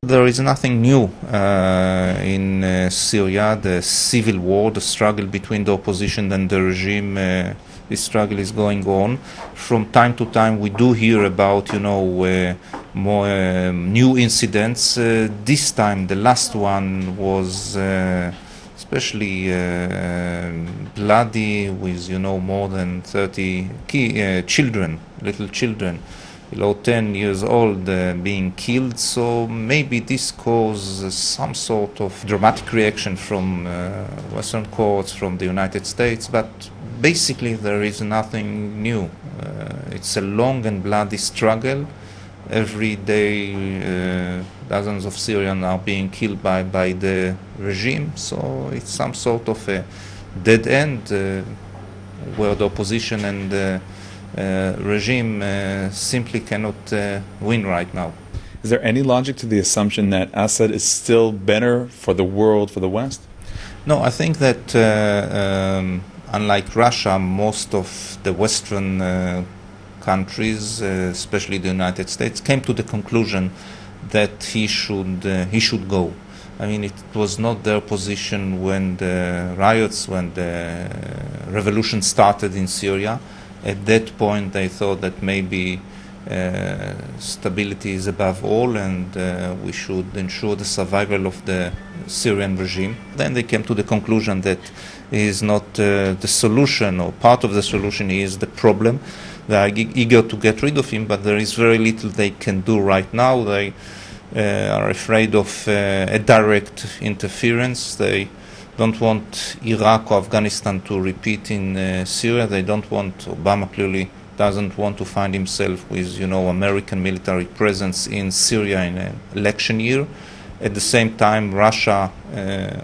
There is nothing new in Syria. The civil war, the struggle between the opposition and the regime, this struggle is going on. From time to time we do hear about, more new incidents. This time, the last one was especially bloody, with more than 30 children, little children, below 10 years old, being killed. So maybe this caused some sort of dramatic reaction from Western courts, from the United States, but basically there is nothing new. It's a long and bloody struggle. Every day dozens of Syrians are being killed by the regime, so it's some sort of a dead end where the opposition and the regime simply cannot win right now. Is there any logic to the assumption that Assad is still better for the world, for the West? No, I think that unlike Russia, most of the Western countries, especially the United States, came to the conclusion that he should go. I mean, it was not their position when the riots, when the revolution started in Syria. At that point, they thought that maybe stability is above all, and we should ensure the survival of the Syrian regime. Then they came to the conclusion that he is not the solution, or part of the solution. He is the problem. They are eager to get rid of him, but there is very little they can do right now. They are afraid of a direct interference. They don't want Iraq or Afghanistan to repeat in Syria. They don't want, Obama clearly doesn't want to find himself with, American military presence in Syria in an election year. At the same time, Russia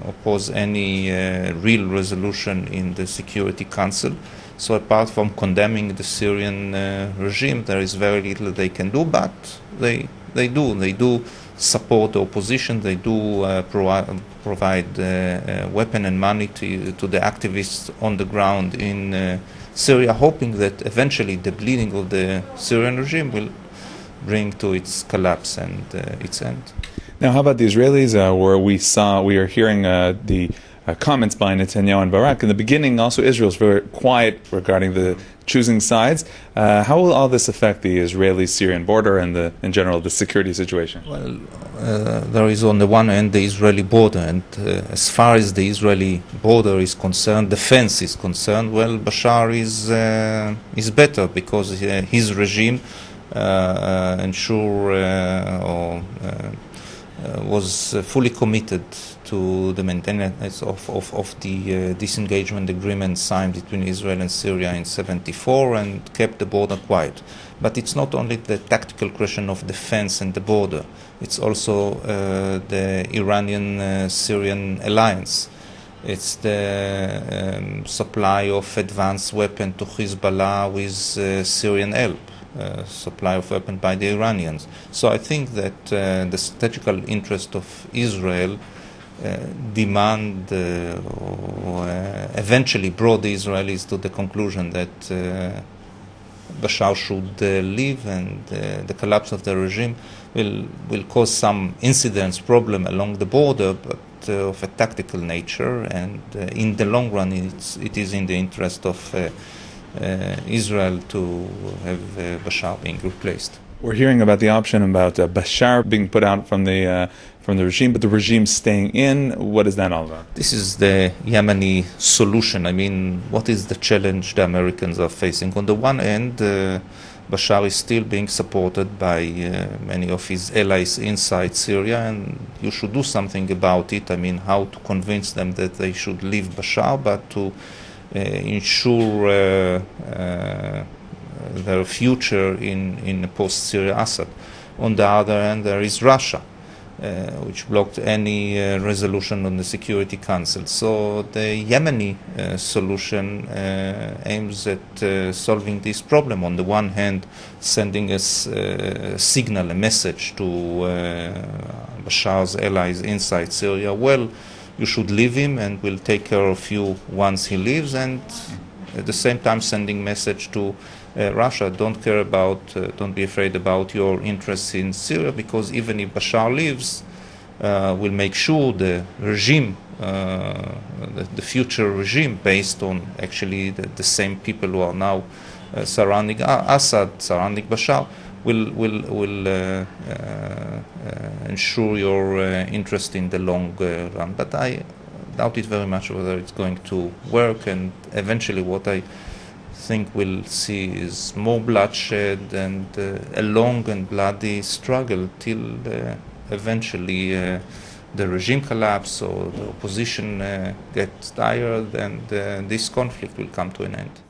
opposes any real resolution in the Security Council. So apart from condemning the Syrian regime, there is very little they can do, but they do support the opposition. They do provide weapon and money to the activists on the ground in Syria, hoping that eventually the bleeding of the Syrian regime will bring to its collapse and its end. Now, how about the Israelis, where we are hearing the comments by Netanyahu and Barak? In the beginning, also Israel is very quiet regarding the choosing sides. How will all this affect the Israeli-Syrian border and in general the security situation? Well, there is on the one hand the Israeli border, and as far as the Israeli border is concerned, the fence is concerned, well, Bashar is better, because his regime was fully committed to the maintenance of the disengagement agreement signed between Israel and Syria in 1974, and kept the border quiet. But it's not only the tactical question of defense and the border, it's also the Iranian-Syrian alliance. It's the supply of advanced weapon to Hezbollah with Syrian help. Supply of weapons by the Iranians. So I think that the strategical interest of Israel demand or eventually brought the Israelis to the conclusion that Bashar should leave, and the collapse of the regime will cause some incidents, problem along the border, but of a tactical nature, and in the long run it is in the interest of Israel to have Bashar being replaced. We're hearing about the option about Bashar being put out from the regime, but the regime staying in. What is that all about? This is the Yemeni solution. I mean, what is the challenge the Americans are facing? On the one hand, Bashar is still being supported by many of his allies inside Syria, and you should do something about it. I mean, how to convince them that they should leave Bashar, but to ensure their future in post-Syria Assad. On the other hand, there is Russia, which blocked any resolution on the Security Council. So the Yemeni solution aims at solving this problem. On the one hand, sending a signal, a message to Bashar's allies inside Syria, well, you should leave him and we'll take care of you once he leaves, and at the same time sending message to Russia, don't be afraid about your interests in Syria, because even if Bashar leaves, will make sure the regime, the future regime, based on actually the same people who are now surrounding Assad, surrounding Bashar, will ensure your interest in the long run. But I doubt it very much whether it's going to work, and eventually what I think we'll see is more bloodshed and a long and bloody struggle till eventually the regime collapse or the opposition gets tired, and this conflict will come to an end.